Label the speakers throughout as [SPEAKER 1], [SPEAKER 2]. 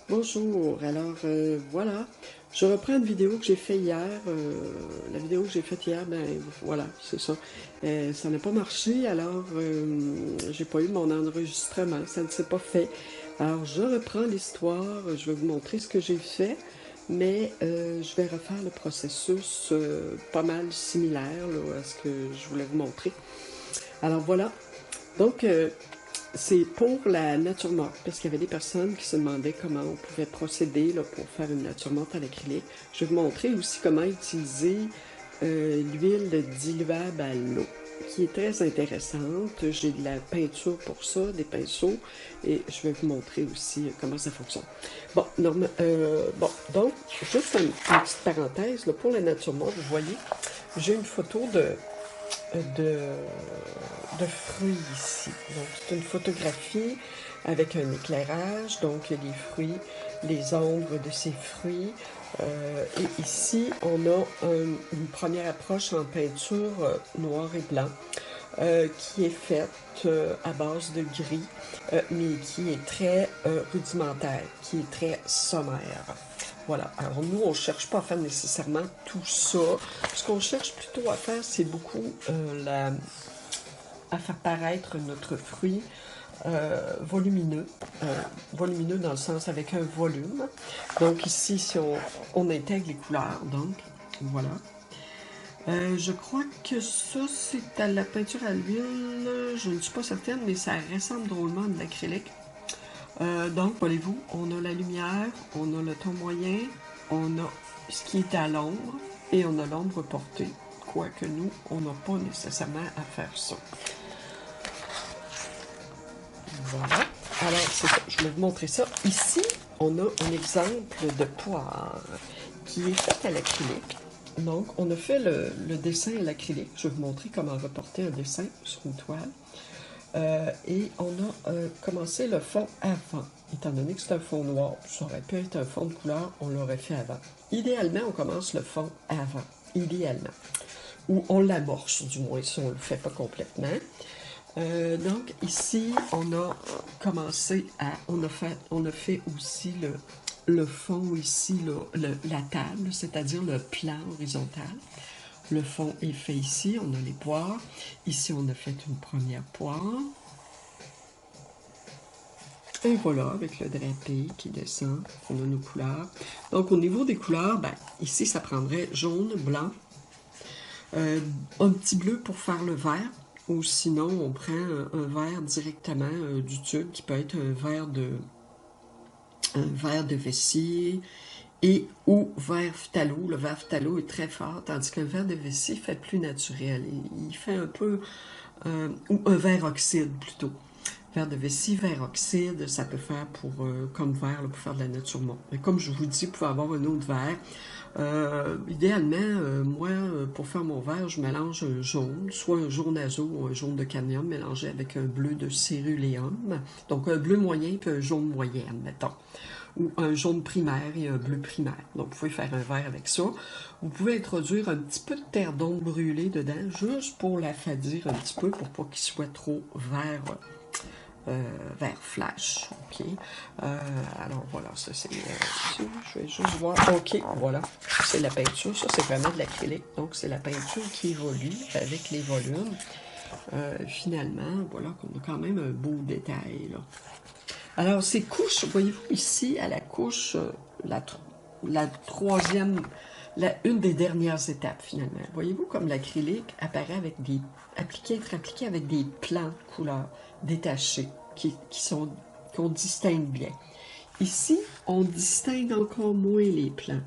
[SPEAKER 1] Bonjour, alors voilà, je reprends une vidéo que j'ai faite hier. La vidéo que j'ai faite hier, ben voilà, c'est ça. Ça n'a pas marché, alors j'ai pas eu mon enregistrement, ça ne s'est pas fait. Alors je reprends l'histoire, je vais vous montrer ce que j'ai fait, mais je vais refaire le processus pas mal similaire là, à ce que je voulais vous montrer. Alors voilà, donc c'est pour la nature morte, parce qu'il y avait des personnes qui se demandaient comment on pouvait procéder là, pour faire une nature morte à l'acrylique. Je vais vous montrer aussi comment utiliser l'huile diluable à l'eau, qui est très intéressante. J'ai de la peinture pour ça, des pinceaux, et je vais vous montrer aussi comment ça fonctionne. Bon, donc, juste une petite parenthèse, là, pour la nature morte, vous voyez, j'ai une photo de, de fruits ici. Donc, c'est une photographie avec un éclairage. Donc, il y a les fruits, les ombres de ces fruits. Et ici, on a une première approche en peinture noir et blanc qui est faite à base de gris, mais qui est très rudimentaire, qui est très sommaire. Voilà. Alors nous, on ne cherche pas à faire nécessairement tout ça. Ce qu'on cherche plutôt à faire, c'est beaucoup à faire paraître notre fruit volumineux. Volumineux dans le sens avec un volume. Donc ici, si on intègre les couleurs, donc voilà. Je crois que ça, c'est à la peinture à l'huile. Je ne suis pas certaine, mais ça ressemble drôlement à de l'acrylique. Donc, voyez-vous, on a la lumière, on a le ton moyen, on a ce qui est à l'ombre et on a l'ombre portée. Quoique nous, on n'a pas nécessairement à faire ça. Voilà. Alors, c'est ça. Je vais vous montrer ça. Ici, on a un exemple de poire qui est fait à l'acrylique. Donc, on a fait le dessin à l'acrylique. Je vais vous montrer comment reporter un dessin sur une toile. Et on a commencé le fond avant. Étant donné que c'est un fond noir, ça aurait pu être un fond de couleur, on l'aurait fait avant. Idéalement, on commence le fond avant. Idéalement. Ou on l'amorce, du moins, si on ne le fait pas complètement. Donc, ici, on a commencé à... On a fait aussi le fond ici, la table, c'est-à-dire le plan horizontal. Le fond est fait ici, on a les poires. Ici, on a fait une première poire. Et voilà, avec le drapé qui descend, on a nos couleurs. Donc, au niveau des couleurs, ben, ici, ça prendrait jaune, blanc, un petit bleu pour faire le vert. Ou sinon, on prend un vert directement du tube, qui peut être un verre de vessie et ou vert phthalo. Le vert phthalo est très fort, tandis qu'un verre de vessie fait plus naturel. Il fait un peu... ou un verre oxyde, plutôt. Verre de vessie, verre oxyde, ça peut faire pour comme verre, là, pour faire de la nature morte. Mais comme je vous dis, vous pouvez avoir un autre verre. Idéalement, moi, pour faire mon verre, je mélange un jaune, soit un jaune azo ou un jaune de cadmium mélangé avec un bleu de céruléum. Donc un bleu moyen puis un jaune moyen, admettons. Ou un jaune primaire et un bleu primaire. Donc vous pouvez faire un verre avec ça. Vous pouvez introduire un petit peu de terre d'ombre brûlée dedans, juste pour l'affadir un petit peu, pour pas qu'il soit trop vert. Vert flash, ok. Alors voilà, ça c'est... je vais juste voir, ok, voilà, c'est la peinture, ça c'est vraiment de l'acrylique, donc c'est la peinture qui évolue avec les volumes. Finalement, voilà qu'on a quand même un beau détail, là. Alors ces couches, voyez-vous ici, à la couche, la troisième, une des dernières étapes finalement. Voyez-vous comme l'acrylique apparaît avec être appliqué avec des plans de couleurs détachés qu'on distingue bien. Ici, on distingue encore moins les plans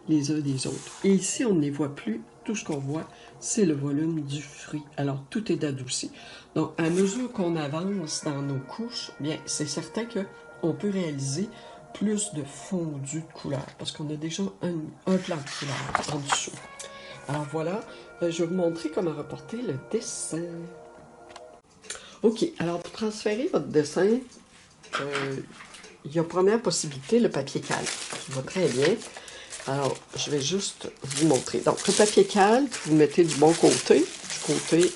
[SPEAKER 1] les uns des autres. Et ici, on ne les voit plus. Tout ce qu'on voit, c'est le volume du fruit. Alors, tout est adouci. Donc, à mesure qu'on avance dans nos couches, bien, c'est certain qu'on peut réaliser plus de fondu de couleur, parce qu'on a déjà un plan de couleur en dessous. Alors voilà, je vais vous montrer comment reporter le dessin. OK, alors pour transférer votre dessin, il y a première possibilité, le papier calque, qui va très bien. Alors, je vais juste vous montrer. Donc, le papier calque, vous mettez du bon côté, du côté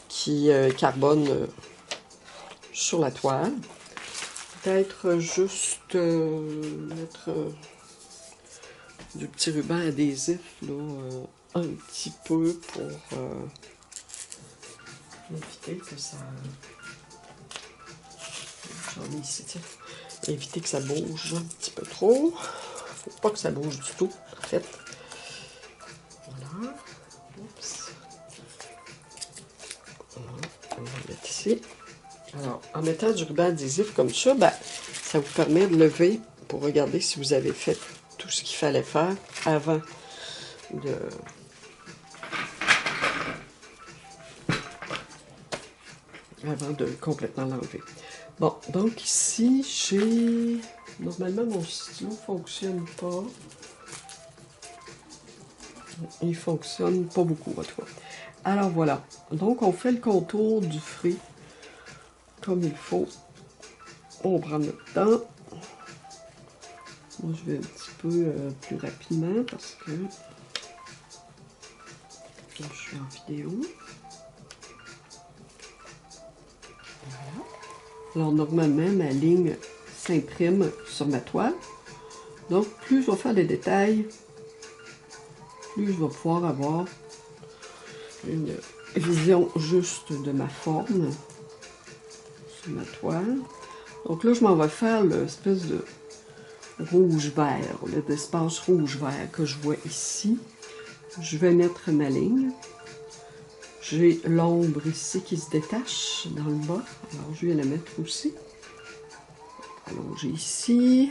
[SPEAKER 1] qui carbone sur la toile. peut-être juste mettre du petit ruban adhésif, là, un petit peu pour éviter que ça... J'en ai ici, tiens. Éviter que ça bouge un petit peu trop. Faut pas que ça bouge du tout, en fait. Voilà. Oups. Voilà. On va le mettre ici. Alors, en mettant du ruban adhésif comme ça, ben, ça vous permet de lever pour regarder si vous avez fait tout ce qu'il fallait faire avant de complètement l'enlever. Bon, donc ici, j'ai... Normalement, mon stylo ne fonctionne pas. Il fonctionne pas beaucoup, en tout cas. Alors voilà. Donc, on fait le contour du fruit comme il faut. On prend notre temps. Moi, je vais un petit peu plus rapidement parce que là, je suis en vidéo. Voilà. Alors, normalement, ma ligne s'imprime sur ma toile. Donc, plus je vais faire des détails, plus je vais pouvoir avoir une vision juste de ma forme sur ma toile. Donc là, je m'en vais faire l'espèce de rouge-vert, l'espace rouge-vert que je vois ici. Je vais mettre ma ligne. J'ai l'ombre ici qui se détache dans le bas. Alors, je vais la mettre aussi. Allonger ici.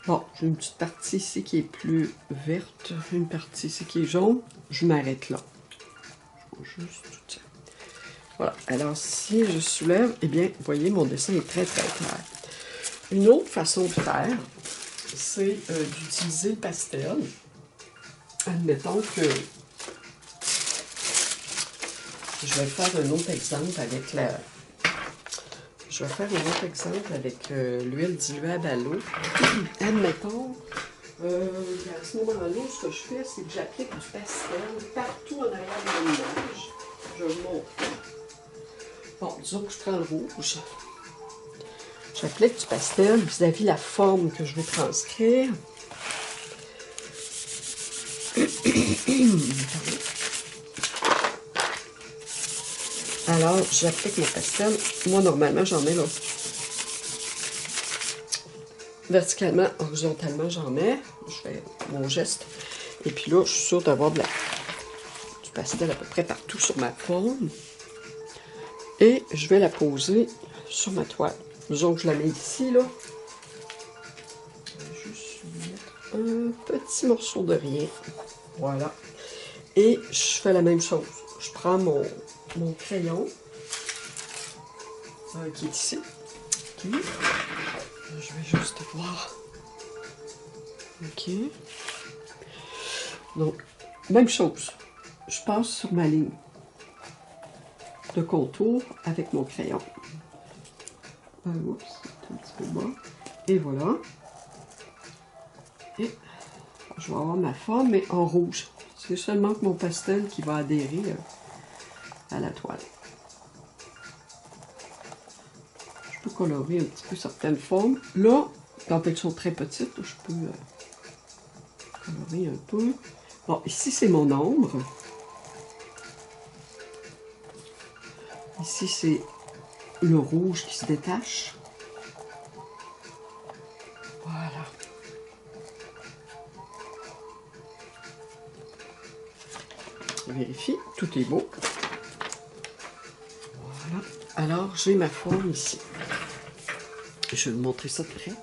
[SPEAKER 1] Bon, j'ai une petite partie ici qui est plus verte, une partie ici qui est jaune. Je m'arrête là. Je vais juste tout ça. Voilà. Alors, si je soulève, eh bien, vous voyez, mon dessin est très, très clair. Une autre façon de faire, c'est d'utiliser le pastel. Admettons que je vais faire un autre exemple avec la... Je vais faire un autre exemple avec l'huile diluable à l'eau. Admettons, à ce moment-là, ce que je fais, c'est que j'applique du pastel partout en arrière de mon image. Je vais vous montrer. Bon, disons que je prends le rouge. J'applique du pastel vis-à-vis la forme que je vais transcrire. Alors, j'applique mon pastel. Moi, normalement, j'en mets là. Verticalement, horizontalement, j'en mets. Je fais mon geste. Et puis là, je suis sûre d'avoir du pastel à peu près partout sur ma forme. Et je vais la poser sur ma toile. Disons que je la mets ici, là. Je vais juste mettre un petit morceau de rien. Voilà. Et je fais la même chose. Je prends mon crayon qui est ici. Okay. Je vais juste voir. OK. Donc, même chose. Je passe sur ma ligne de contour avec mon crayon. Oups, c'est un petit peu bas. Et voilà. Et je vais avoir ma forme, mais en rouge. C'est seulement que mon pastel qui va adhérer à la toile. Je peux colorer un petit peu certaines formes. Là, quand elles sont très petites, je peux colorer un peu. Bon, ici, c'est mon ombre. Ici, c'est le rouge qui se détache. Voilà. Je vérifie, tout est beau. Voilà. Alors, j'ai ma forme ici. Je vais vous montrer ça de près.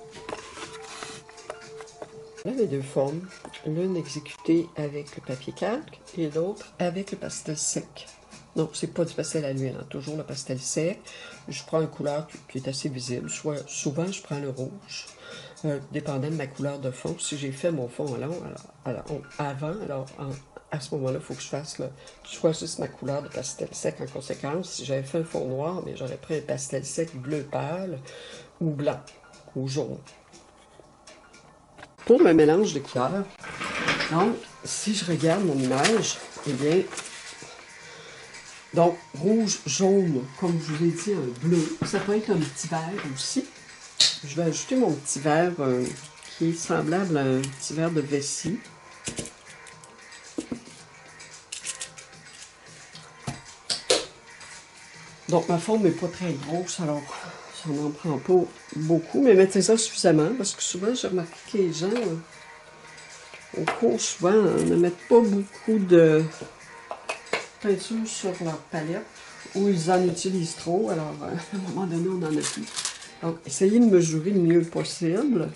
[SPEAKER 1] Voilà mes deux formes. L'une exécutée avec le papier calque et l'autre avec le pastel sec. Non, c'est pas du pastel à l'huile, hein, toujours le pastel sec. Je prends une couleur qui est assez visible. Souvent, je prends le rouge, dépendant de ma couleur de fond. Si j'ai fait mon fond à ce moment-là, il faut que je choisisse ma couleur de pastel sec en conséquence. Si j'avais fait un fond noir, mais j'aurais pris un pastel sec bleu pâle ou blanc ou jaune. Pour le mélange de couleurs, donc, si je regarde mon image, eh bien, Donc, rouge, jaune, comme je vous ai dit, un bleu. Ça peut être un petit vert aussi. Je vais ajouter mon petit verre qui est semblable à un petit verre de vessie. Donc, ma forme n'est pas très grosse, alors ça n'en prend pas beaucoup. Mais mettez ça suffisamment, parce que souvent, j'ai remarqué que les gens, au cours, souvent, ne mettent pas beaucoup de peinture sur leur palette, ou ils en utilisent trop, alors à un moment donné, on n'en a plus. Donc, essayez de mesurer le mieux possible.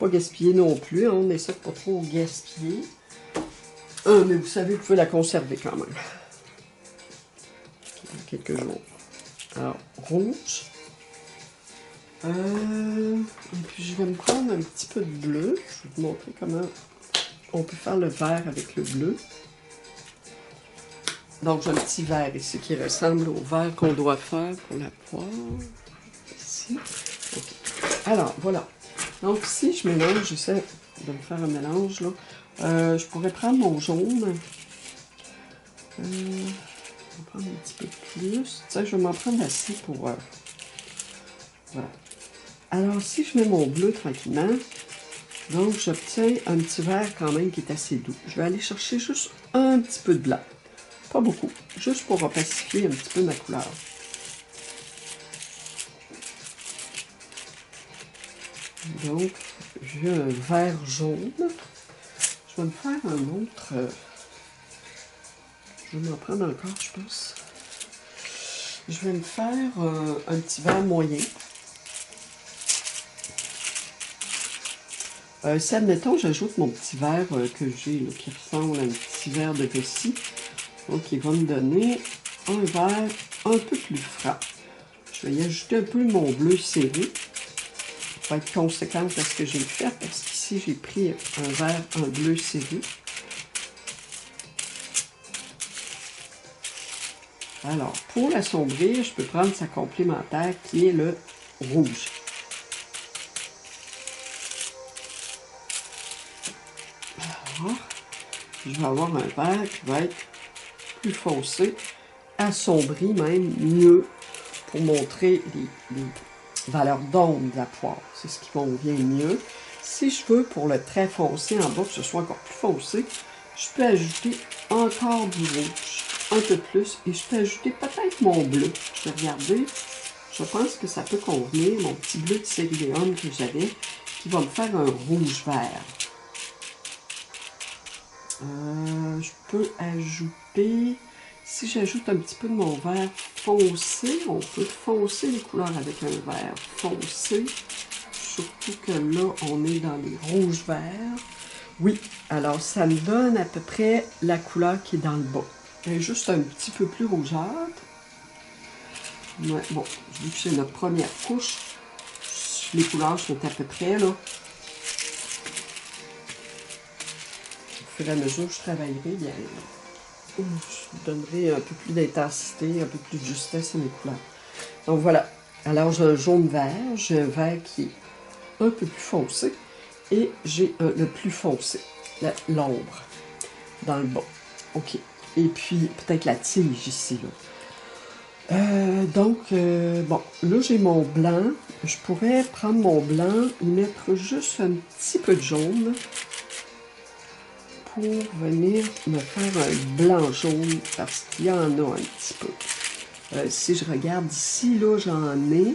[SPEAKER 1] Pas gaspiller non plus, hein, on essaie de pas trop gaspiller. Mais vous savez, vous pouvez la conserver quand même. Quelques jours. Alors, rouge. Et puis, je vais me prendre un petit peu de bleu. Je vais vous montrer comment on peut faire le vert avec le bleu. Donc, j'ai un petit vert ici qui ressemble au vert qu'on doit faire pour la poire. Ici. Okay. Alors, voilà. Donc, si je mélange, j'essaie de me faire un mélange, là. Je pourrais prendre mon jaune. Je vais prendre un petit peu plus. Tiens, je vais m'en prendre assez pour... voilà. Alors, si je mets mon bleu tranquillement, donc j'obtiens un petit vert quand même qui est assez doux. Je vais aller chercher juste un petit peu de blanc. Pas beaucoup. Juste pour opacifier un petit peu ma couleur. Donc, j'ai un vert jaune. Je vais me faire un autre... je vais m'en prendre encore, je pense. Je vais me faire un petit vert moyen. Si, admettons, j'ajoute mon petit verre que j'ai, qui ressemble à un petit verre de vessie. Donc, il va me donner un vert un peu plus franc. Je vais y ajouter un peu mon bleu serré. Pour être conséquente à ce que j'ai fait, parce qu'ici, j'ai pris un bleu serré. Alors, pour l'assombrir, je peux prendre sa complémentaire qui est le rouge. Alors, je vais avoir un vert qui va être plus foncé, assombri même mieux pour montrer les valeurs d'ombre de la poire. C'est ce qui convient mieux. Si je veux pour le très foncé en bas, que ce soit encore plus foncé, je peux ajouter encore du rouge, un peu plus, et je peux ajouter peut-être mon bleu. Je vais regarder, je pense que ça peut convenir, mon petit bleu de céruléum que j'avais, qui va me faire un rouge vert. Je peux ajouter, si j'ajoute un petit peu de mon vert foncé, on peut foncer les couleurs avec un vert foncé, surtout que là, on est dans les rouges verts. Oui, alors ça me donne à peu près la couleur qui est dans le bas. Elle est juste un petit peu plus rougeâtre. Ouais, bon, vu que c'est notre première couche, les couleurs sont à peu près là. Au fur et à mesure que je travaillerai, bien, je donnerai un peu plus d'intensité, un peu plus de justesse à mes couleurs. Donc voilà. Alors j'ai un jaune vert, j'ai un vert qui est un peu plus foncé et j'ai le plus foncé, l'ombre, dans le bas. OK. Et puis peut-être la tige ici, là. Bon, là j'ai mon blanc. Je pourrais prendre mon blanc et mettre juste un petit peu de jaune pour venir me faire un blanc jaune parce qu'il y en a un petit peu. Si je regarde ici, là, j'en ai.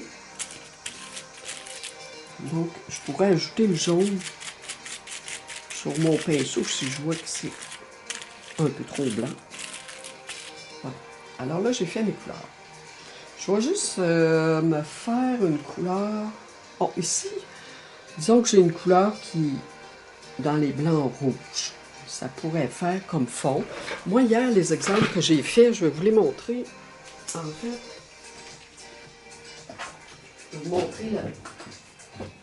[SPEAKER 1] Donc, je pourrais ajouter le jaune sur mon pinceau si je vois que c'est un peu trop blanc. Voilà. Alors là, j'ai fait mes couleurs. Je vais juste me faire une couleur. Bon, ici, disons que j'ai une couleur qui dans les blancs rouges. Ça pourrait faire comme fond. Moi, hier, les exemples que j'ai faits, je vais vous les montrer. En fait, je vais vous montrer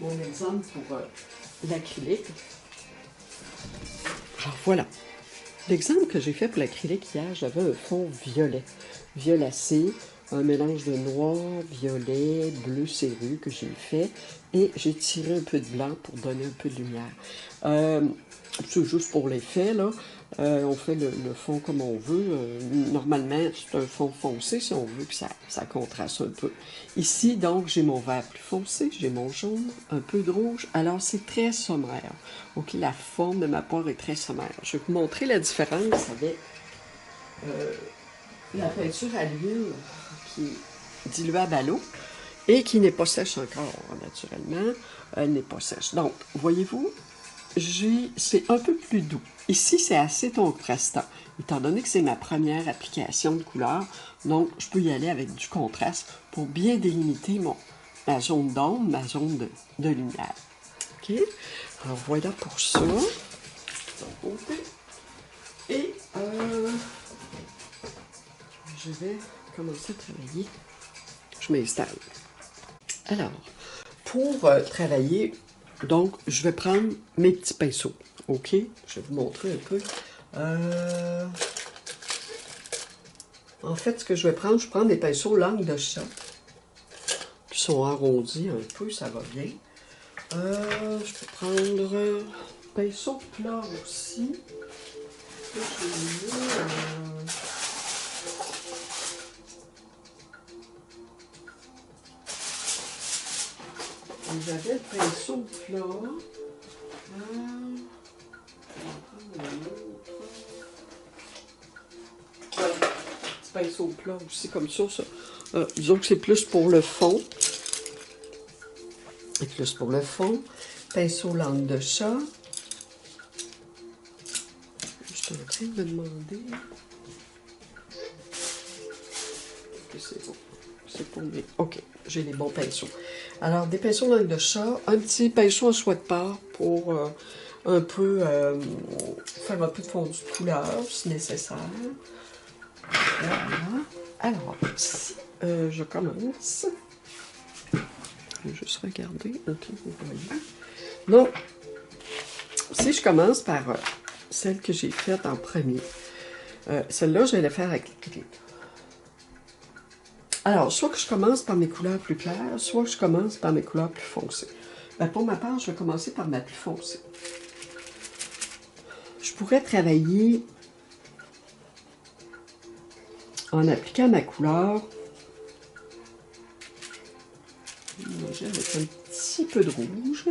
[SPEAKER 1] mon exemple pour l'acrylique. Alors, voilà. L'exemple que j'ai fait pour l'acrylique hier, j'avais un fond violet. Violacé, un mélange de noir, violet, bleu serré que j'ai fait. Et j'ai tiré un peu de blanc pour donner un peu de lumière. C'est juste pour l'effet, là. On fait le fond comme on veut. Normalement, c'est un fond foncé si on veut que ça contraste un peu. Ici, donc, j'ai mon vert plus foncé, j'ai mon jaune, un peu de rouge. Alors, c'est très sommaire. OK, la forme de ma poire est très sommaire. Je vais vous montrer la différence avec la peinture à l'huile qui est diluable à l'eau et qui n'est pas sèche encore, naturellement. Elle n'est pas sèche. Donc, voyez-vous, c'est un peu plus doux. Ici, c'est assez contrastant, étant donné que c'est ma première application de couleur. Donc, je peux y aller avec du contraste pour bien délimiter ma zone d'ombre, ma zone de lumière. OK? Alors, voilà pour ça. Et je vais commencer à travailler. Je m'installe. Alors, pour travailler, donc, je vais prendre mes petits pinceaux. OK? Je vais vous montrer un peu. En fait, ce que je vais prendre des pinceaux langue de chat, qui sont arrondis un peu, ça va bien. Je peux prendre pinceau plat aussi. J'avais le pinceau plat. Petit pinceau plat aussi comme ça. Disons que c'est plus pour le fond. C'est plus pour le fond. Pinceau langue de chat. Je suis en train de me demander. C'est bon. C'est pour mes... OK, j'ai les bons pinceaux. Alors, des pinceaux langue de chat, un petit pinceau en soie de porc pour un peu faire un peu de fondu de couleur, si nécessaire. Voilà. Alors, si je commence, je vais juste regarder. OK, vous voyez. Donc, si je commence par celle que j'ai faite en premier, celle-là, je vais la faire avec l'acrylique. Alors, soit que je commence par mes couleurs plus claires, soit que je commence par mes couleurs plus foncées. Ben, pour ma part, je vais commencer par ma plus foncée. Je pourrais travailler en appliquant ma couleur avec un petit peu de rouge.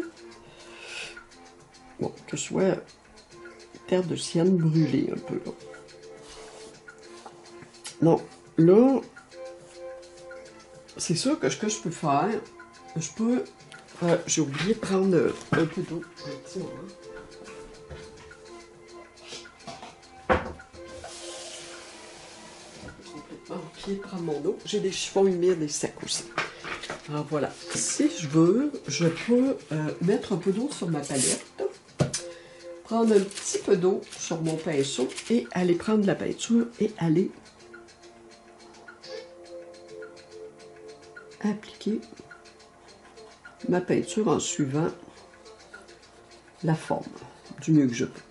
[SPEAKER 1] Bon, que ce soit terre de sienne brûlée un peu. Là. Donc, là, c'est sûr que ce que je peux faire, je peux... j'ai oublié de prendre un peu d'eau. Un petit moment. Oublié de prendre mon eau. J'ai des chiffons humides et secs aussi. Alors voilà. Si je veux, je peux mettre un peu d'eau sur ma palette. Prendre un petit peu d'eau sur mon pinceau et aller prendre la peinture et aller appliquer ma peinture en suivant la forme du mieux que je peux.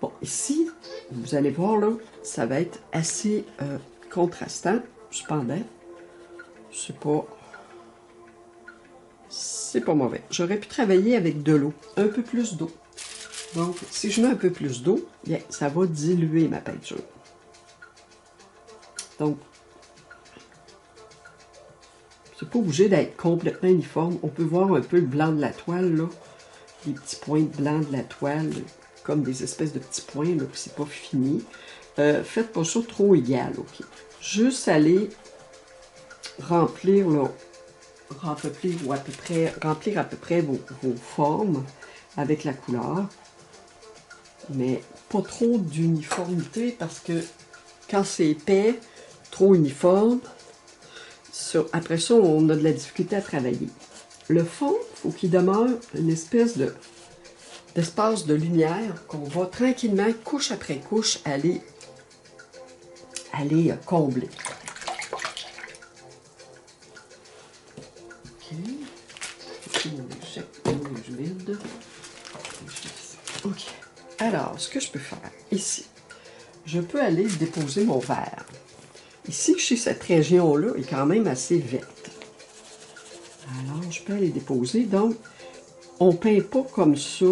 [SPEAKER 1] Bon, ici, vous allez voir là, ça va être assez contrastant, cependant, c'est pas mauvais. J'aurais pu travailler avec de l'eau, un peu plus d'eau. Donc, si je mets un peu plus d'eau, bien, ça va diluer ma peinture. Donc, c'est pas obligé d'être complètement uniforme. On peut voir un peu le blanc de la toile, là. Les petits points de blanc de la toile, comme des espèces de petits points, là, puis c'est pas fini. Faites pas ça trop égal, OK? Juste aller remplir, là, remplir à peu près vos formes avec la couleur. Mais pas trop d'uniformité, parce que quand c'est épais, trop uniforme, après ça, on a de la difficulté à travailler. Le fond, il faut qu'il demeure une espèce d'espace de lumière qu'on va tranquillement, couche après couche, aller combler. OK. Alors, ce que je peux faire ici, je peux aller déposer mon verre. Ici, chez cette région-là, est quand même assez verte. Alors, je peux aller déposer. Donc, on ne peint pas comme ça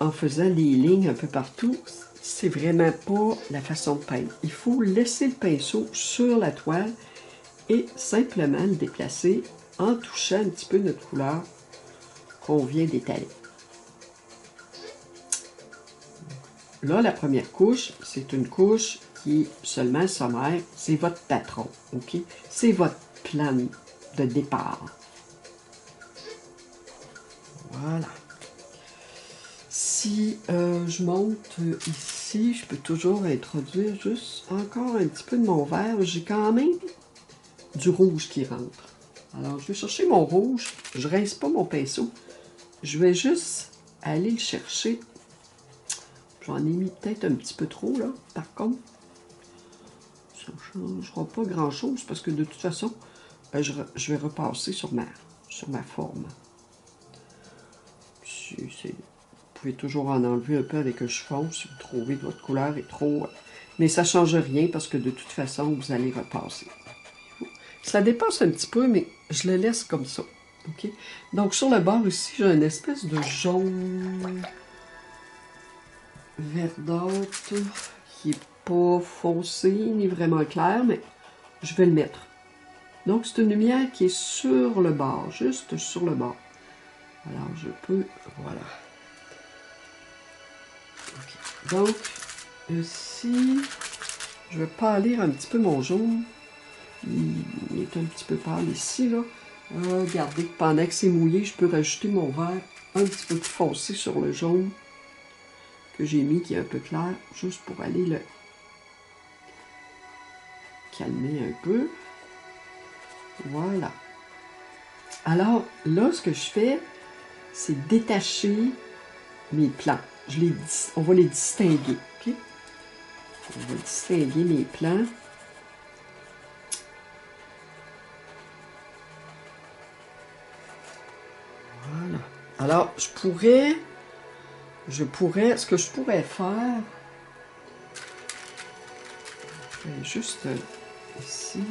[SPEAKER 1] en faisant des lignes un peu partout, c'est vraiment pas la façon de peindre. Il faut laisser le pinceau sur la toile et simplement le déplacer en touchant un petit peu notre couleur qu'on vient d'étaler. Là, la première couche, c'est une couche qui est seulement sommaire, c'est votre patron, ok? C'est votre plan de départ. Voilà. Si je monte ici, je peux toujours introduire juste encore un petit peu de mon vert. J'ai quand même du rouge qui rentre. Alors, je vais chercher mon rouge. Je rince pas mon pinceau. Je vais juste aller le chercher. J'en ai mis peut-être un petit peu trop, là, par contre. Ça ne changera pas grand-chose parce que de toute façon, je vais repasser sur ma forme. Vous pouvez toujours en enlever un peu avec un chiffon si vous trouvez que votre couleur est trop... Mais ça ne change rien parce que de toute façon, vous allez repasser. Ça dépasse un petit peu, mais je le laisse comme ça. Okay? Donc, sur le bord ici, j'ai une espèce de jaune verdâtre qui n'est pas foncé ni vraiment clair, mais je vais le mettre. Donc, c'est une lumière qui est sur le bord, juste sur le bord. Alors, je peux... Voilà. Okay. Donc, ici, je vais pâlir un petit peu mon jaune. Il est un petit peu pâle ici, là. Regardez, pendant que c'est mouillé, je peux rajouter mon vert un petit peu plus foncé sur le jaune que j'ai mis, qui est un peu clair, juste pour aller le calmer un peu. Voilà. Alors, là, ce que je fais, c'est détacher mes plans. On va les distinguer, ok? On va distinguer mes plans. Voilà. Alors, ce que je pourrais faire, je vais juste ici,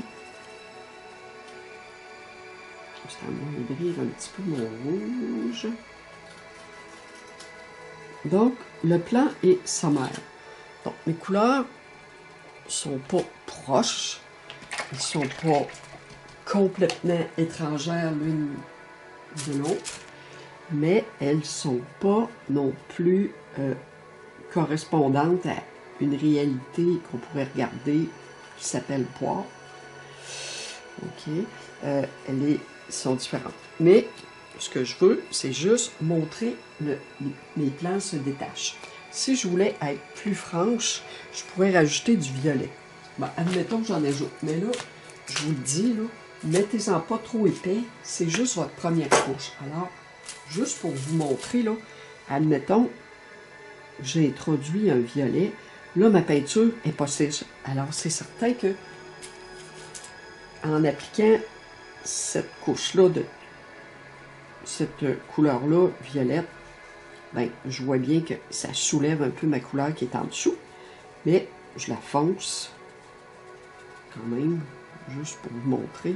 [SPEAKER 1] juste amoindrir un petit peu mon rouge. Donc, le plan est sommaire. Donc, mes couleurs sont pas proches, ils sont pas complètement étrangères l'une de l'autre, mais elles sont pas non plus correspondantes à une réalité qu'on pourrait regarder qui s'appelle poire. Ok, elles sont différentes. Mais ce que je veux, c'est juste montrer mes plans se détachent. Si je voulais être plus franche, je pourrais rajouter du violet. Bon, admettons que j'en ajoute. Mais là, je vous le dis, là, mettez-en pas trop épais. C'est juste votre première couche. Alors, juste pour vous montrer, là, admettons, j'ai introduit un violet. Là, ma peinture est pas sèche. Alors, c'est certain que en appliquant cette couche-là, cette couleur-là, violette, ben, je vois bien que ça soulève un peu ma couleur qui est en dessous. Mais je la fonce quand même, juste pour vous montrer.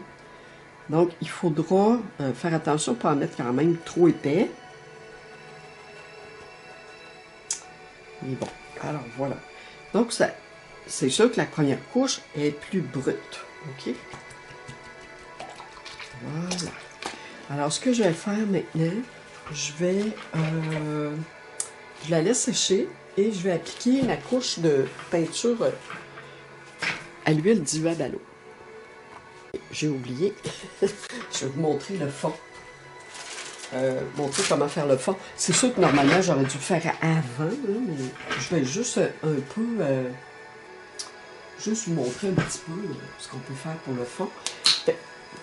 [SPEAKER 1] Donc, il faudra faire attention pour en mettre quand même trop épais. Mais bon, alors voilà. Donc, c'est sûr que la première couche est plus brute. OK? Voilà. Alors, ce que je vais faire maintenant, je la laisse sécher et je vais appliquer la couche de peinture à l'huile d'iode à l'eau. J'ai oublié. Je vais vous montrer le fond. Montrer comment faire le fond. C'est sûr que normalement, j'aurais dû le faire avant, hein, mais je vais juste un peu... juste vous montrer un petit peu ce qu'on peut faire pour le fond.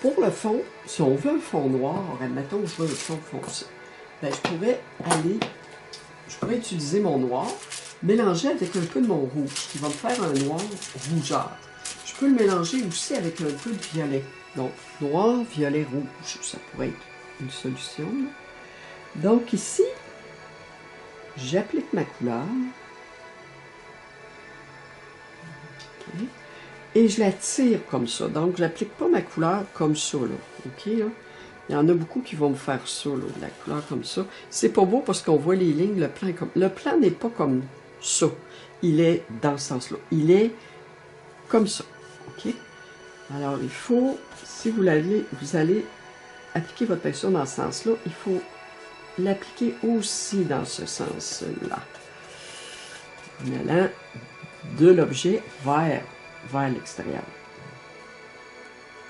[SPEAKER 1] Pour le fond, si on veut un fond noir, admettons que je veux un fond foncé, ben, je pourrais utiliser mon noir, mélanger avec un peu de mon rouge, qui va me faire un noir rougeâtre. Je peux le mélanger aussi avec un peu de violet. Donc, noir, violet, rouge, ça pourrait être une solution. Donc ici, j'applique ma couleur. Okay. Et je la tire comme ça. Donc, je n'applique pas ma couleur comme ça, là. OK, là? Il y en a beaucoup qui vont me faire ça, là, de la couleur comme ça. C'est pas beau parce qu'on voit les lignes, le plan est comme... Le plan n'est pas comme ça. Il est dans ce sens-là. Il est comme ça. OK? Alors, il faut, si vous allez appliquer votre pinceau dans ce sens-là, il faut l'appliquer aussi dans ce sens-là. En allant de l'objet vers l'extérieur.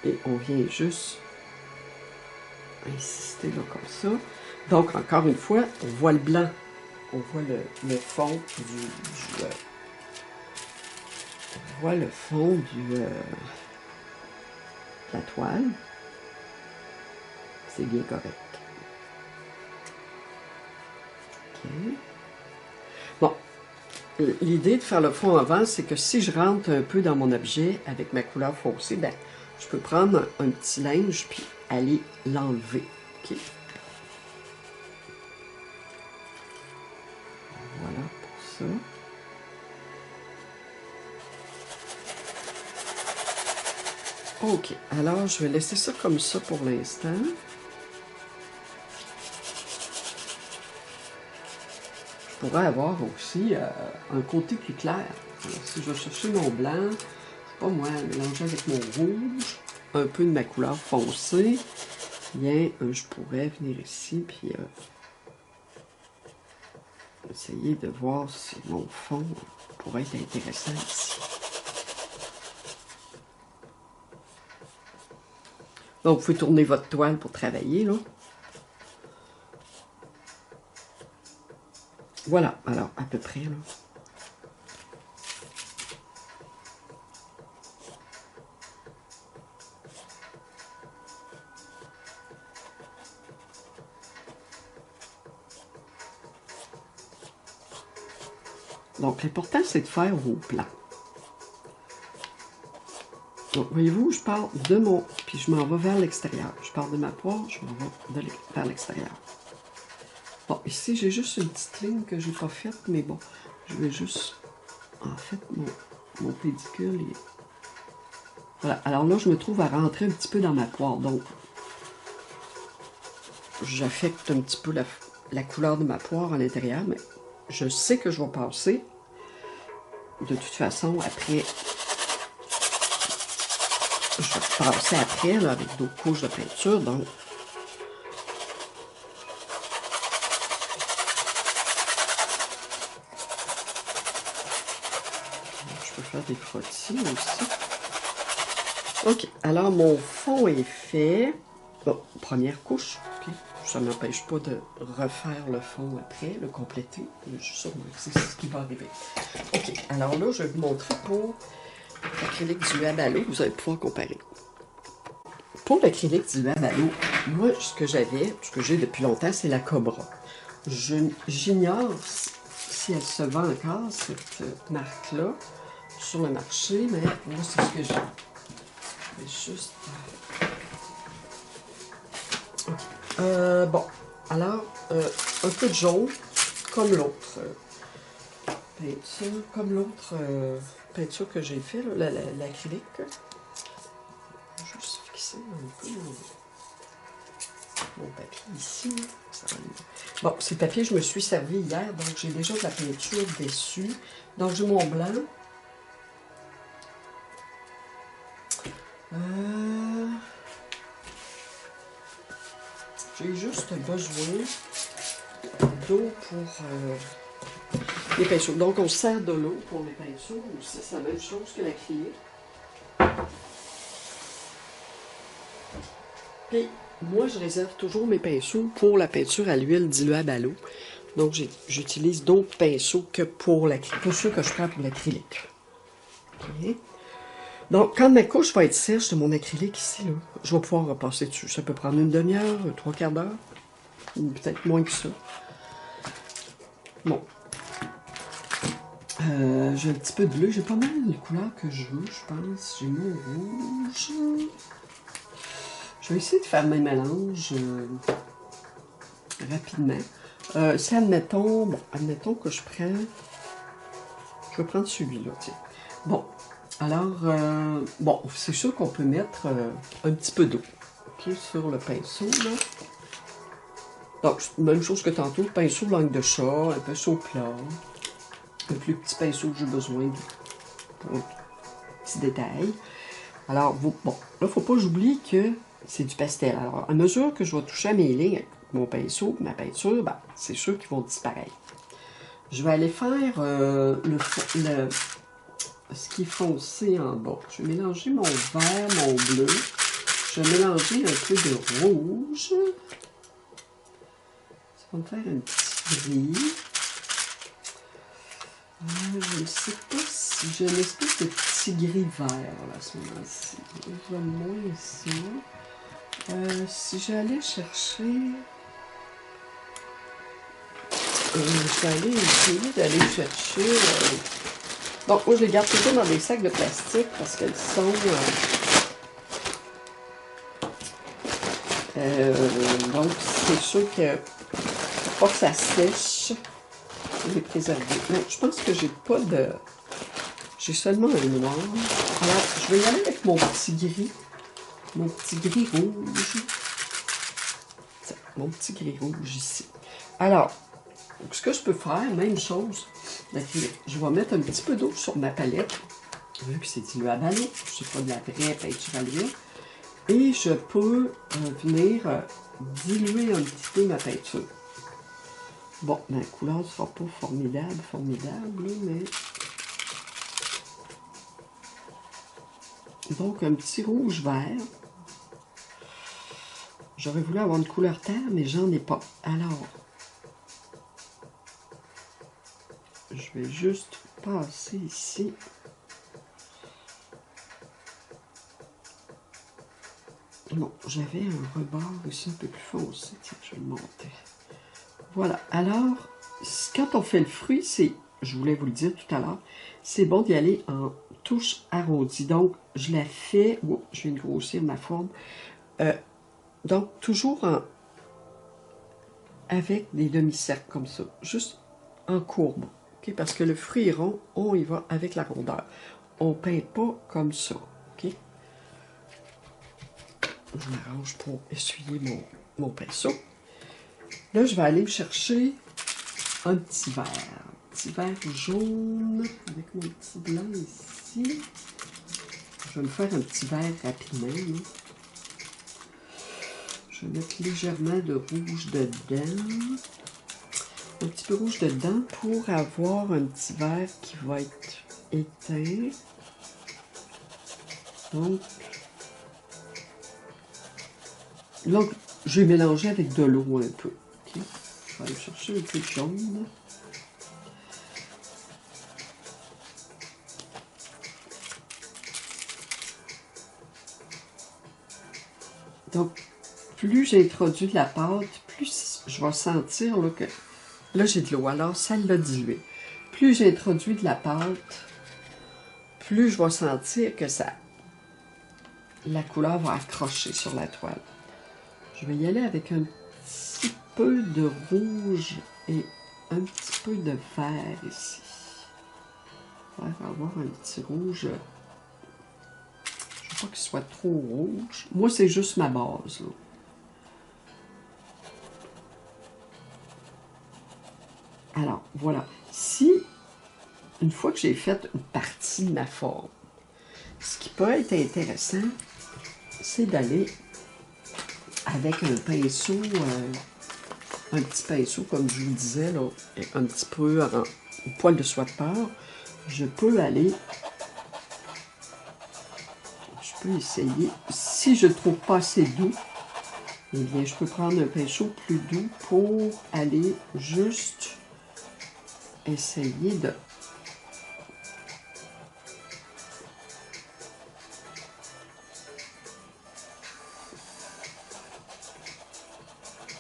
[SPEAKER 1] Et on vient juste insister là comme ça. Donc, encore une fois, on voit le blanc. On voit le fond on voit le fond de la toile. C'est bien correct. OK. Bon. L'idée de faire le fond avant, c'est que si je rentre un peu dans mon objet avec ma couleur foncée, ben, je peux prendre un petit linge puis aller l'enlever. OK? Voilà pour ça. OK. Alors, je vais laisser ça comme ça pour l'instant. Je pourrais avoir aussi un côté plus clair. Alors, si je vais chercher mon blanc, je sais pas moi, mélanger avec mon rouge, un peu de ma couleur foncée, bien, je pourrais venir ici, puis essayer de voir si mon fond pourrait être intéressant ici. Donc, vous pouvez tourner votre toile pour travailler, là. Voilà, alors, à peu près, là. Donc, l'important, c'est de faire vos plans. Donc, voyez-vous, je pars de mon... Puis je m'en vais vers l'extérieur. Je pars de ma poire, je m'en vais vers l'extérieur. Bon, ici, j'ai juste une petite ligne que je n'ai pas faite, mais bon, je vais juste... En fait, mon pédicule est... Voilà, alors là, je me trouve à rentrer un petit peu dans ma poire. Donc, j'affecte un petit peu la couleur de ma poire à l'intérieur, mais je sais que je vais passer. De toute façon, après... Je vais passer après, là, avec d'autres couches de peinture, donc... Je peux faire des frottis aussi. OK, alors mon fond est fait. Bon, première couche, puis ça ne m'empêche pas de refaire le fond après, le compléter. C'est ce qui va arriver. OK, alors là, je vais vous montrer pour l'acrylique du Abalo, vous allez pouvoir comparer. Pour l'acrylique du Abalo, moi, ce que j'ai depuis longtemps, c'est la Cobra. J'ignore si elle se vend encore, cette marque-là, sur le marché, mais moi, c'est ce que j'ai. Je vais juste... Okay. Bon, alors, un peu de jaune, comme l'autre peinture, peinture que j'ai fait, l'acrylique. Juste fixer un peu mon papier ici. Bon, ces papiers, je me suis servi hier, donc j'ai déjà de la peinture dessus. Donc, j'ai mon blanc. J'ai juste besoin d'eau pour les pinceaux. Donc, on sert de l'eau pour les pinceaux. Aussi, c'est la même chose que l'acrylique. Puis, moi, je réserve toujours mes pinceaux pour la peinture à l'huile diluable à l'eau. Donc, j'utilise d'autres pinceaux que pour l'acrylique. Pour ceux que je prends pour l'acrylique. Okay. Donc, quand ma couche va être sèche de mon acrylique ici, là, je vais pouvoir repasser dessus. Ça peut prendre une demi-heure, 3/4 d'heure, ou peut-être moins que ça. Bon. J'ai un petit peu de bleu. J'ai pas mal les couleurs que je veux, je pense. J'ai mon rouge. Je vais essayer de faire mes mélanges rapidement. Si admettons, admettons que je prends... Je vais prendre celui-là, tiens. Bon. Alors, bon, c'est sûr qu'on peut mettre un petit peu d'eau. OK, sur le pinceau, là. Donc, même chose que tantôt, pinceau langue de chat, un pinceau plat, un plus petit pinceau que j'ai besoin pour un petit détail. Alors, bon, là, il ne faut pas que j'oublie que c'est du pastel. Alors, à mesure que je vais toucher à mes lignes avec mon pinceau, ma peinture, ben, c'est sûr qu'ils vont disparaître. Je vais aller faire ce qui est foncé en bas. Je vais mélanger mon vert, mon bleu. Je vais mélanger un peu de rouge. Ça va me faire un petit gris. Je ne sais pas si j'ai une espèce de petit gris vert là, à ce moment-ci. Je vais moins ça. Si j'allais chercher... je vais aller essayer d'aller chercher... Donc, moi, je les garde toujours dans des sacs de plastique parce qu'elles sont... donc, c'est sûr que pour pas que ça sèche, je vais préserver. Non, je pense que j'ai pas de... J'ai seulement un noir. Alors, je vais y aller avec mon petit gris rouge. Ça, mon petit gris rouge ici. Alors, ce que je peux faire, même chose, je vais mettre un petit peu d'eau sur ma palette, vu que c'est dilué à ballon, c'est pas de la vraie peinture à l'huile, et je peux venir diluer un petit peu ma peinture. Bon, la couleur ne sera pas formidable, mais... Donc, un petit rouge vert. J'aurais voulu avoir une couleur terre, mais j'en ai pas. Alors, je vais juste passer ici. Bon, j'avais un rebord ici un peu plus foncé. Tiens, je vais le monter. Voilà. Alors, quand on fait le fruit, c'est, je voulais vous le dire tout à l'heure, c'est bon d'y aller en touche arrondie. Donc, je la fais... Oh, je viens de grossir ma forme. Donc, toujours avec des demi-cercles comme ça. Juste en courbe. Okay? Parce que le fruit est rond, on y va avec la rondeur. On ne peint pas comme ça. Okay? Je m'arrange pour essuyer mon pinceau. Là, je vais aller me chercher un petit verre. Un petit verre jaune avec mon petit blanc ici. Je vais me faire un petit verre rapidement. Là. Je vais mettre légèrement de rouge dedans. Un petit peu rouge dedans pour avoir un petit verre qui va être éteint. Donc, là, je vais mélanger avec de l'eau un peu. Okay. Je vais aller chercher un peu de jaune. Donc, plus j'introduis de la pâte, plus je vais sentir là, que... Là, j'ai de l'eau, alors ça l'a dilué. Plus j'introduis de la pâte, plus je vais sentir que ça... La couleur va accrocher sur la toile. Je vais y aller avec un petit peu de rouge et un petit peu de vert ici. On va avoir un petit rouge. Je ne veux pas qu'il soit trop rouge. Moi, c'est juste ma base, là. Alors, voilà. Si, une fois que j'ai fait une partie de ma forme, ce qui peut être intéressant, c'est d'aller avec un pinceau, un petit pinceau, comme je vous disais, là, un petit peu en poil de soie de porc. Je peux aller, je peux essayer, si je ne trouve pas assez doux, eh bien, je peux prendre un pinceau plus doux pour aller juste essayer de...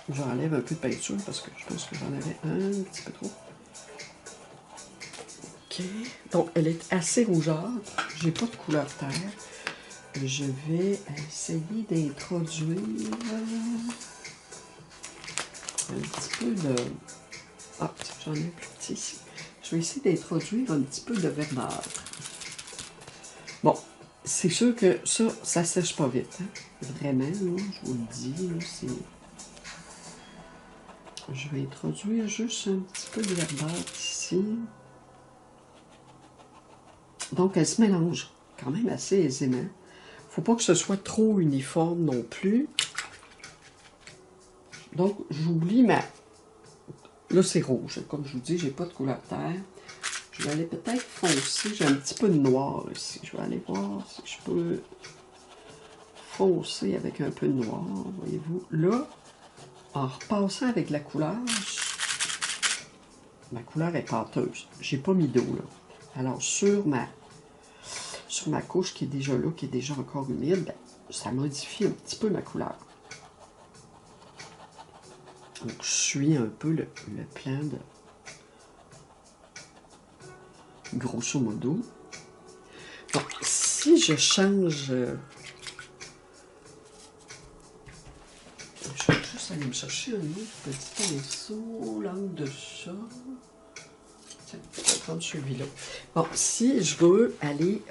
[SPEAKER 1] J'enlève un peu de peinture parce que je pense que j'en avais un petit peu trop. Ok, donc elle est assez rougeâtre. J'ai pas de couleur terre. Je vais essayer d'introduire un petit peu de... Ah, j'en ai un plus petit ici. Je vais essayer d'introduire un petit peu de verdâtre. Bon, c'est sûr que ça sèche pas vite. Hein? Vraiment, là, je vous le dis, là, c'est... Je vais introduire juste un petit peu de verdâtre ici. Donc, elle se mélange quand même assez aisément. Faut pas que ce soit trop uniforme non plus. Donc, j'oublie ma... Là, c'est rouge. Comme je vous dis, j'ai pas de couleur terre. Je vais aller peut-être foncer. J'ai un petit peu de noir ici. Je vais aller voir si je peux foncer avec un peu de noir. Voyez-vous. Là, en repassant avec la couleur, ma couleur est pâteuse. J'ai pas mis d'eau, là. Alors, sur ma couche qui est déjà là, qui est déjà encore humide, ben, ça modifie un petit peu ma couleur. Donc, je suis un peu le plan de grosso modo. Donc, si je change... je vais juste aller me chercher un autre petit pinceau, l'angle de ça. Tiens, je vais prendre celui-là. Bon, si je veux aller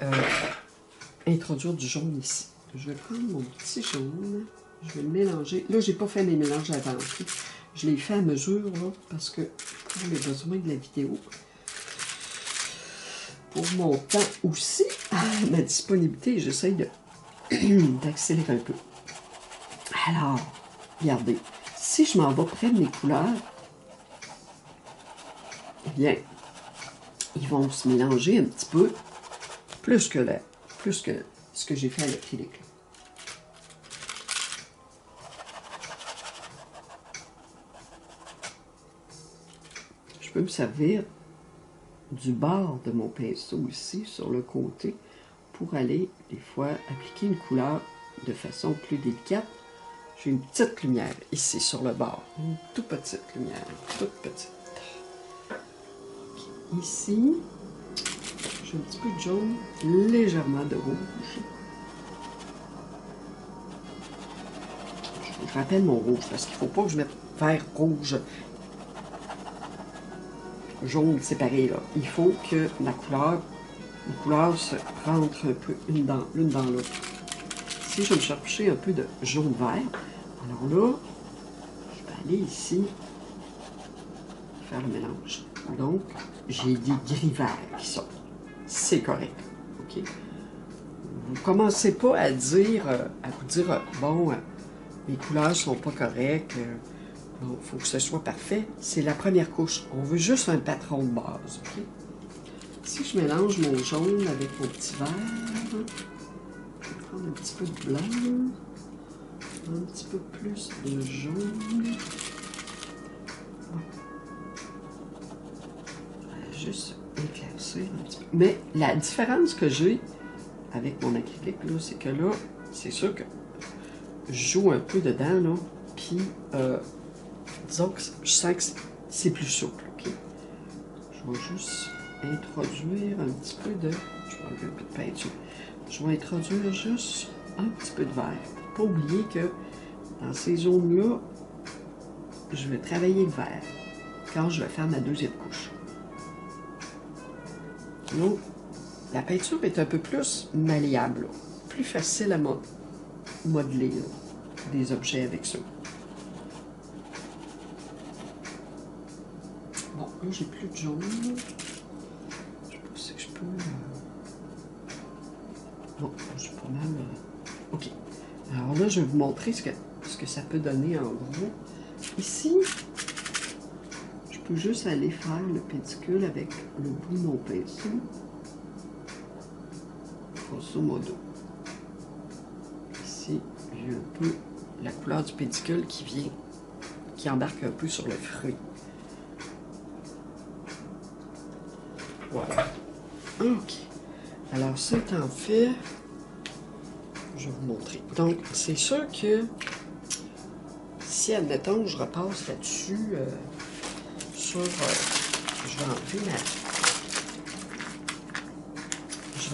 [SPEAKER 1] introduire du jaune ici, je vais prendre mon petit jaune, je vais le mélanger. Là, j'ai pas fait mes mélanges avant. Je l'ai fait à mesure, là, parce que pour les besoins de la vidéo, pour mon temps aussi, ma disponibilité, j'essaye d'accélérer un peu. Alors, regardez, si je m'en vais près de mes couleurs, eh bien, ils vont se mélanger un petit peu, plus que ce que j'ai fait à l'acrylique. Je peux me servir du bord de mon pinceau ici, sur le côté, pour aller, des fois, appliquer une couleur de façon plus délicate. J'ai une petite lumière ici, sur le bord. Une toute petite lumière, toute petite. Okay. Ici, j'ai un petit peu de jaune, légèrement de rouge. Je rappelle mon rouge, parce qu'il ne faut pas que je mette vert, rouge, jaune séparé, là. Il faut que les couleurs se rentrent un peu l'une dans l'autre. Si je vais me chercher un peu de jaune-vert, alors là, je vais aller ici faire le mélange. Donc, j'ai des gris-verts qui sortent. C'est correct. OK? Vous ne commencez pas à vous dire, bon, les couleurs ne sont pas correctes, il faut que ce soit parfait. C'est la première couche. On veut juste un patron de base. Okay? Si je mélange mon jaune avec mon petit vert, je vais prendre un petit peu de blanc, un petit peu plus de jaune. Juste éclaircir un petit peu. Mais la différence que j'ai avec mon acrylique, là, c'est que là, c'est sûr que je joue un peu dedans, là, puis disons que je sens que c'est plus souple, ok? Je vais juste introduire un petit peu de... Je vais enlever un peu de peinture. Je vais introduire juste un petit peu de vert. Pas oublier que dans ces zones-là, je vais travailler le vert quand je vais faire ma deuxième couche. Donc, la peinture est un peu plus malléable, là. Plus facile à modeler là, des objets avec ça. Bon, là, j'ai plus de jaune. Je sais pas si je peux... Non, j'ai pas mal... OK. Alors là, je vais vous montrer ce que ça peut donner en gros. Ici, je peux juste aller faire le pédicule avec le bout de mon pinceau. Grosso modo. Ici, j'ai un peu la couleur du pédicule qui embarque un peu sur le fruit. Voilà. OK. Alors, ça étant fait, je vais vous montrer. Donc, c'est sûr que si, admettons, je repasse là-dessus je vais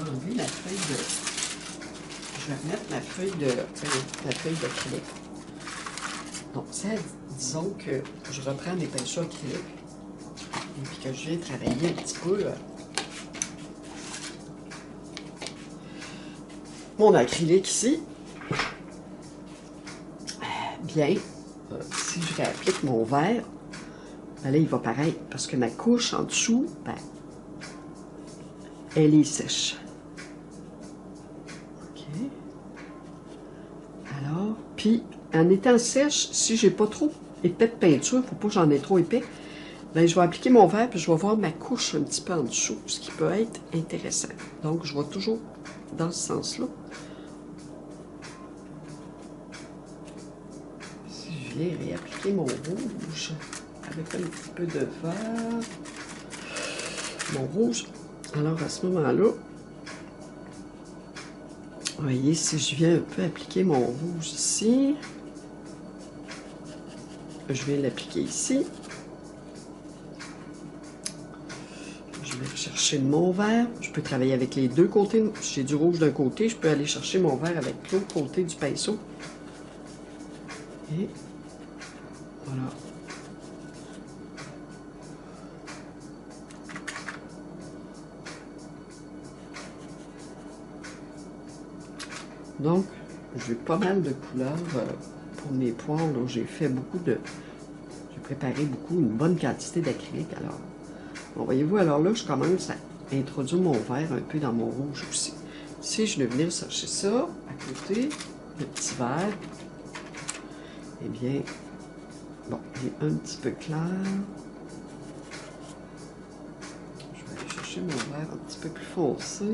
[SPEAKER 1] enlever ma feuille de... Je vais remettre ma feuille d'acrylique. Donc, ça, disons que je reprends mes pinceaux acryliques et puis que je viens travailler un petit peu mon acrylique ici. bien, si je réapplique mon vert, ben là, il va paraître, parce que ma couche en dessous, ben, elle est sèche. OK. Alors, puis, en étant sèche, si j'ai pas trop épais de peinture, faut pas que j'en ai trop épais, ben, je vais appliquer mon vert, puis je vais voir ma couche un petit peu en dessous, ce qui peut être intéressant. Donc, je vais toujours dans ce sens-là. Si je viens réappliquer mon rouge avec un petit peu de vert, mon rouge, alors à ce moment-là, vous voyez, si je viens un peu appliquer mon rouge ici, je viens l'appliquer ici. Je vais chercher mon vert. Je peux travailler avec les deux côtés. Si j'ai du rouge d'un côté, je peux aller chercher mon vert avec l'autre côté du pinceau. Et voilà. Donc, j'ai pas mal de couleurs pour mes poires. J'ai fait beaucoup de... J'ai préparé une bonne quantité d'acrylique. Alors, bon, voyez-vous, alors là, je commence à introduire mon vert un peu dans mon rouge aussi. Si je vais venir chercher ça, à côté, le petit vert, eh bien, bon, il est un petit peu clair. Je vais aller chercher mon vert un petit peu plus foncé.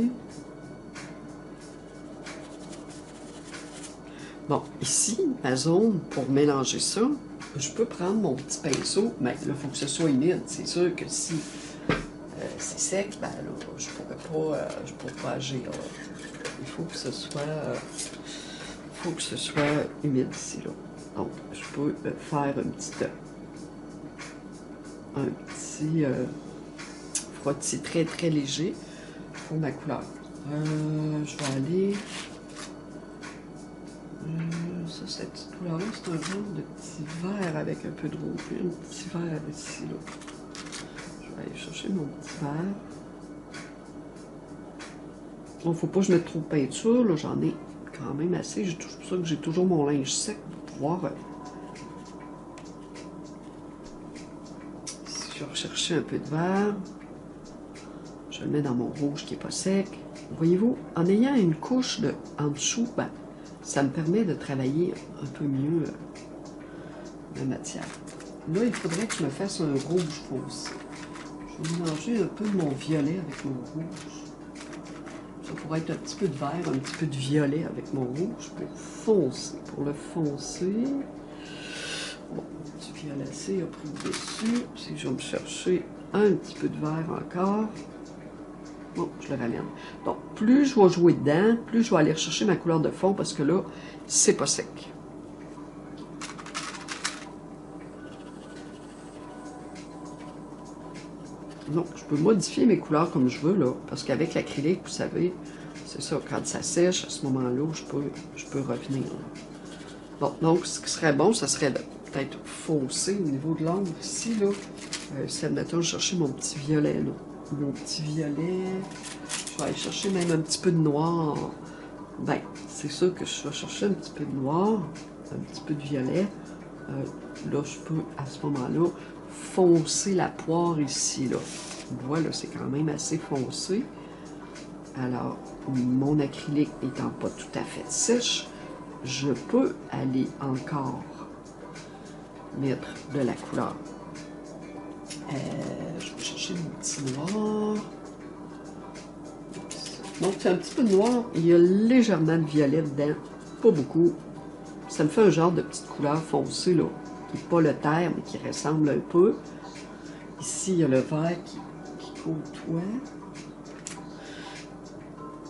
[SPEAKER 1] Bon, ici, ma zone, pour mélanger ça, je peux prendre mon petit pinceau, mais là, il faut que ce soit humide. C'est sûr que si c'est sec, ben là, je pourrais pas agir. Il faut que ce soit humide ici, là. Donc, je peux faire un petit frottis très, très léger pour ma couleur. Je vais aller... ça, cette petite couleur-là, c'est un genre de petit vert avec un peu de rouge. Un petit vert ici, là. Je vais aller chercher mon petit vert. Bon, faut pas que je mette trop de peinture, là, j'en ai quand même assez. C'est pour ça que j'ai toujours mon linge sec pour pouvoir... si je vais rechercher un peu de vert, je le mets dans mon rouge qui n'est pas sec. Voyez-vous, en ayant une couche en dessous, ben, ça me permet de travailler un peu mieux la matière. Là, il faudrait que je me fasse un rouge foncé. Je vais mélanger un peu de mon violet avec mon rouge. Ça pourrait être un petit peu de vert, un petit peu de violet avec mon rouge pour foncer. Pour le foncer, bon, du violacé a pris dessus. Si je vais me chercher un petit peu de vert encore, bon, je le ramène. Donc, plus je vais jouer dedans, plus je vais aller rechercher ma couleur de fond parce que là, c'est pas sec. Donc, je peux modifier mes couleurs comme je veux, là, parce qu'avec l'acrylique, vous savez, c'est ça, quand ça sèche, à ce moment-là, je peux revenir. Là. Bon, donc, ce qui serait bon, ça serait peut-être fausser au niveau de l'ombre ici, là. Si, admettons, je cherchais mon petit violet, là. Mon petit violet. Je vais aller chercher même un petit peu de noir. Ben, c'est sûr que je vais chercher un petit peu de noir, un petit peu de violet. Là, je peux, à ce moment-là, foncer la poire ici, là. Voilà, c'est quand même assez foncé. Alors, mon acrylique n'étant pas tout à fait sèche, je peux aller encore mettre de la couleur. Je vais chercher mon petit noir. Donc, c'est un petit peu de noir. Il y a légèrement de violet dedans. Pas beaucoup. Ça me fait un genre de petite couleur foncée, là. Qui n'est pas le terre, mais qui ressemble un peu. Ici, il y a le vert qui côtoie.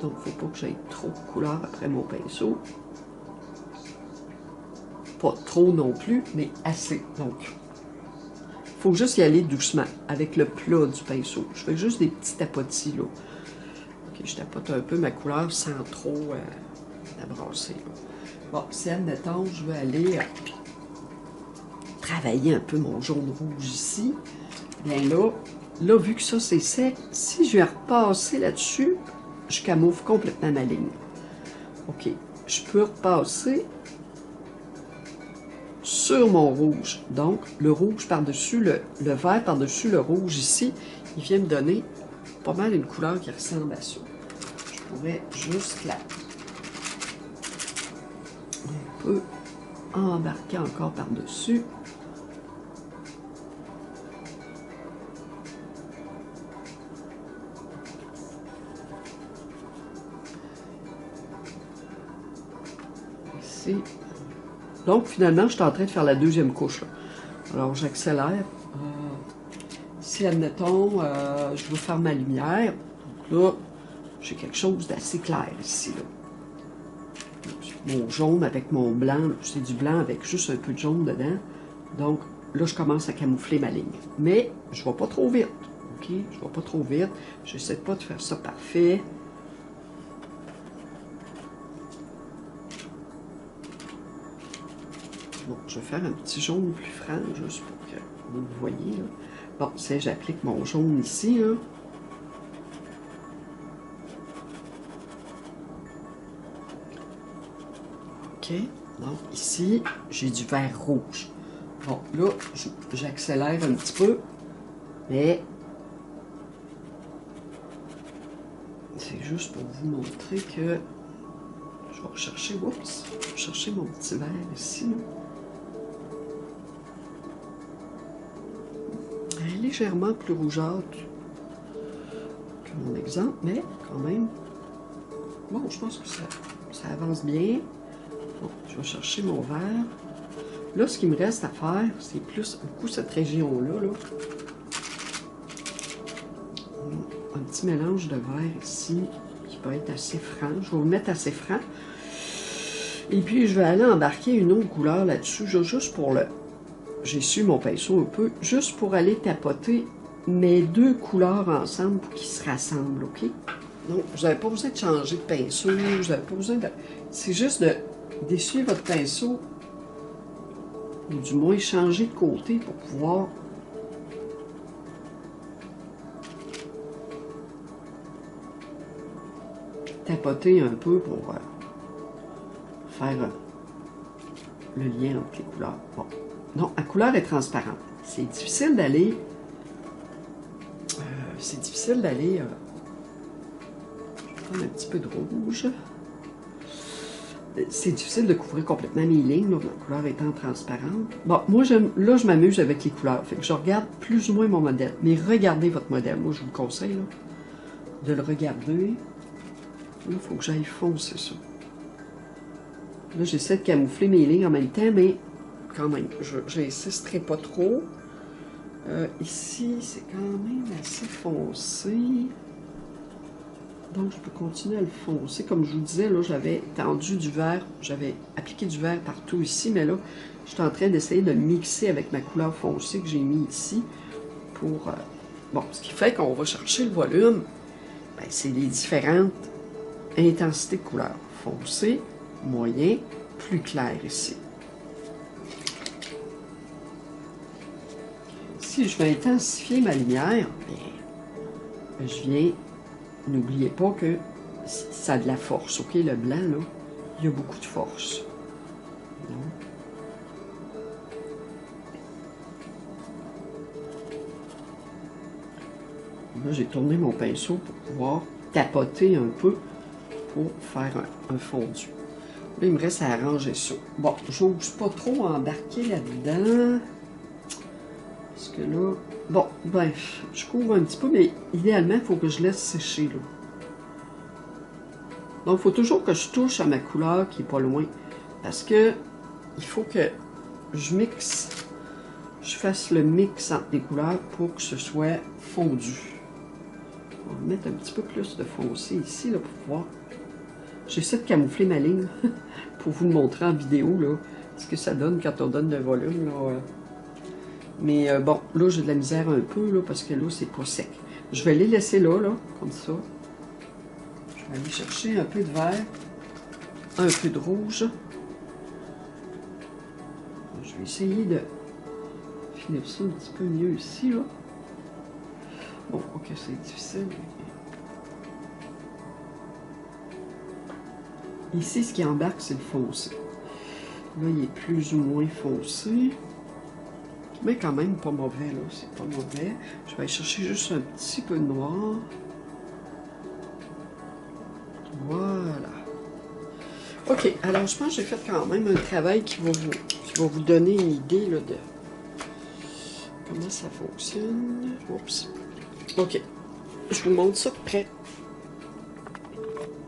[SPEAKER 1] Donc, il ne faut pas que j'aille trop de couleur après mon pinceau. Pas trop non plus, mais assez. Donc, il faut juste y aller doucement, avec le plat du pinceau. Je fais juste des petits tapotis, là. Ok, je tapote un peu ma couleur sans trop la brasser, là. Bon, si, admettons, je vais aller travailler un peu mon jaune-rouge ici, bien là, vu que ça, c'est sec, si je vais repasser là-dessus, je camoufle complètement ma ligne. OK, je peux repasser sur mon rouge. Donc, le rouge par-dessus, le vert par-dessus le rouge ici, il vient me donner pas mal une couleur qui ressemble à ça. Je pourrais juste là un peu embarquer encore par-dessus. Ici. Donc, finalement, je suis en train de faire la deuxième couche. Là. Alors, j'accélère. Si, admettons, je veux faire ma lumière, donc là, j'ai quelque chose d'assez clair ici. Là. Mon jaune avec mon blanc, c'est du blanc avec juste un peu de jaune dedans. Donc, là, je commence à camoufler ma ligne. Mais, je ne vais pas trop vite. OK? Je ne vais pas trop vite. J'essaie pas de faire ça parfait. Bon, je vais faire un petit jaune plus franc, juste pour que vous le voyez. Là. Bon, c'est j'applique mon jaune ici. Là. OK. Donc, ici, j'ai du vert rouge. Bon, là, j'accélère un petit peu, mais c'est juste pour vous montrer que je vais rechercher, oups, je vais chercher mon petit vert ici. Là. Elle est légèrement plus rougeâtre que mon exemple, mais quand même, bon, je pense que ça avance bien. Bon, je vais chercher mon vert. Là, ce qu'il me reste à faire, c'est plus beaucoup cette région-là. Là. Un petit mélange de vert ici, qui peut être assez franc. Je vais vous mettre assez franc. Et puis, je vais aller embarquer une autre couleur là-dessus, juste pour le... J'ai su mon pinceau un peu, juste pour aller tapoter mes deux couleurs ensemble pour qu'ils se rassemblent, OK? Donc, vous n'avez pas besoin de changer de pinceau, vous n'avez pas besoin de... C'est juste d'essuyer votre pinceau, ou du moins changer de côté pour pouvoir tapoter un peu pour faire le lien entre les couleurs. Bon. Donc, la couleur est transparente. C'est difficile d'aller... je vais prendre un petit peu de rouge. C'est difficile de couvrir complètement mes lignes, là, la couleur étant transparente. Bon, moi, là, je m'amuse avec les couleurs. Fait que je regarde plus ou moins mon modèle. Mais regardez votre modèle. Moi, je vous le conseille, là, de le regarder. Là, il faut que j'aille foncer ça. Là, j'essaie de camoufler mes lignes en même temps, mais quand même, j'insisterai pas trop. Ici, c'est quand même assez foncé. Donc, je peux continuer à le foncer. Comme je vous disais, là, j'avais tendu du vert, j'avais appliqué du vert partout ici, mais là, je suis en train d'essayer de mixer avec ma couleur foncée que j'ai mis ici pour... bon, ce qui fait qu'on va chercher le volume, ben, c'est les différentes intensités de couleurs. Foncé, moyen, plus clair ici. Si je vais intensifier ma lumière, bien, je viens... N'oubliez pas que ça a de la force, OK? Le blanc, là, il y a beaucoup de force. Donc, là, j'ai tourné mon pinceau pour pouvoir tapoter un peu pour faire un fondu. Là, il me reste à arranger ça. Bon, je n'ose pas trop embarquer là-dedans. Parce que là... Bon, ben, je couvre un petit peu, mais idéalement, il faut que je laisse sécher, là. Donc, il faut toujours que je touche à ma couleur qui n'est pas loin. Parce que il faut que je mixe, je fasse le mix entre les couleurs pour que ce soit fondu. On va mettre un petit peu plus de foncé ici, là, pour pouvoir... J'essaie de camoufler ma ligne pour vous le montrer en vidéo, là, ce que ça donne quand on donne le volume, là. Mais bon, là, j'ai de la misère un peu, là, parce que là, c'est pas sec. Je vais les laisser là, comme ça. Je vais aller chercher un peu de vert, un peu de rouge. Je vais essayer de finir ça un petit peu mieux ici, là. Bon, ok, c'est difficile. Ici, ce qui embarque, c'est le foncé. Là, il est plus ou moins foncé. Mais quand même pas mauvais, là. C'est pas mauvais. Je vais aller chercher juste un petit peu de noir. Voilà. OK. Alors, je pense que j'ai fait quand même un travail qui va vous donner une idée, là, de comment ça fonctionne. Oups. OK. Je vous montre ça de près.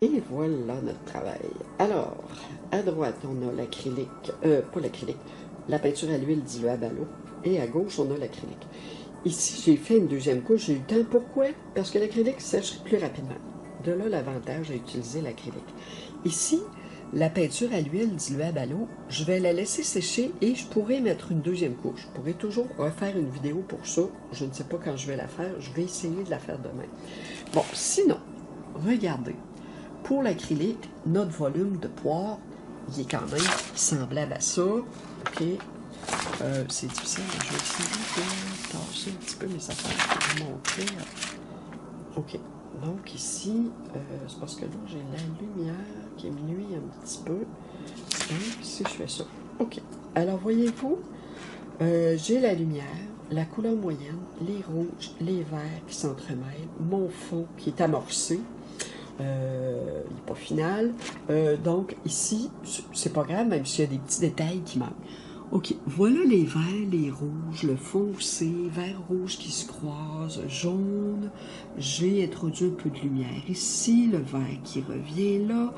[SPEAKER 1] Et voilà notre travail. Alors, à droite, on a l'acrylique, pas l'acrylique, la peinture à l'huile diluable à l'eau. Et à gauche, on a l'acrylique. Ici, j'ai fait une deuxième couche. J'ai eu le temps. Pourquoi? Parce que l'acrylique sèche plus rapidement. De là, l'avantage d'utiliser l'acrylique. Ici, la peinture à l'huile diluable à l'eau, je vais la laisser sécher et je pourrais mettre une deuxième couche. Je pourrais toujours refaire une vidéo pour ça. Je ne sais pas quand je vais la faire. Je vais essayer de la faire demain. Bon, sinon, regardez. Pour l'acrylique, notre volume de poire, il est quand même semblable à ça. OK. C'est difficile. Je vais essayer de tasser un petit peu mes affaires pour vous montrer. OK. Donc ici, c'est parce que là, j'ai la lumière qui me nuit un petit peu. Donc, si je fais ça. OK. Alors, voyez-vous, j'ai la lumière, la couleur moyenne, les rouges, les verts qui s'entremêlent, mon fond qui est amorcé. Il n'est pas final. Donc, ici, c'est pas grave, même s'il y a des petits détails qui manquent. OK, voilà les verts, les rouges, le foncé, vert rouge qui se croisent, jaune. J'ai introduit un peu de lumière ici, le vert qui revient là.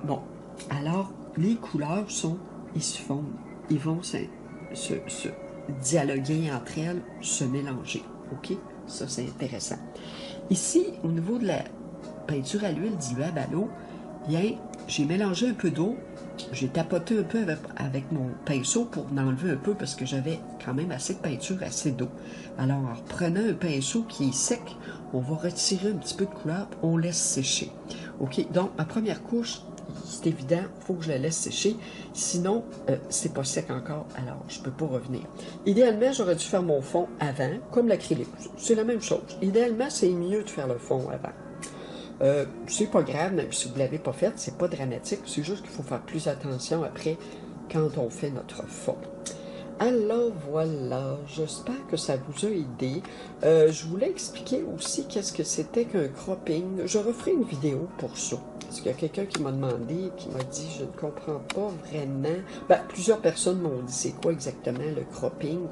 [SPEAKER 1] Bon, alors, les couleurs sont, ils se fondent, ils vont se dialoguer entre elles, se mélanger. OK, ça c'est intéressant. Ici, au niveau de la peinture à l'huile diluable à l'eau, bien, j'ai mélangé un peu d'eau. J'ai tapoté un peu avec mon pinceau pour en enlever un peu parce que j'avais quand même assez de peinture, assez d'eau. Alors, en prenant un pinceau qui est sec, on va retirer un petit peu de couleur, on laisse sécher. OK, donc ma première couche, c'est évident, il faut que je la laisse sécher. Sinon, c'est pas sec encore, alors je peux pas revenir. Idéalement, j'aurais dû faire mon fond avant, comme l'acrylique. C'est la même chose. Idéalement, c'est mieux de faire le fond avant. C'est pas grave, même si vous ne l'avez pas fait, c'est pas dramatique, c'est juste qu'il faut faire plus attention après quand on fait notre fond. Alors voilà, j'espère que ça vous a aidé. Je voulais expliquer aussi qu'est-ce que c'était qu'un cropping. Je referai une vidéo pour ça. Parce qu'il y a quelqu'un qui m'a demandé, qui m'a dit, je ne comprends pas vraiment. Ben, plusieurs personnes m'ont dit, c'est quoi exactement le cropping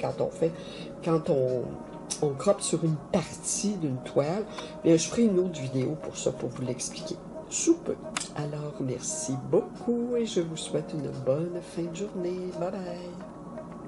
[SPEAKER 1] quand on croppe sur une partie d'une toile. Bien, je ferai une autre vidéo pour ça, pour vous l'expliquer. Sous peu. Alors, merci beaucoup et je vous souhaite une bonne fin de journée. Bye bye!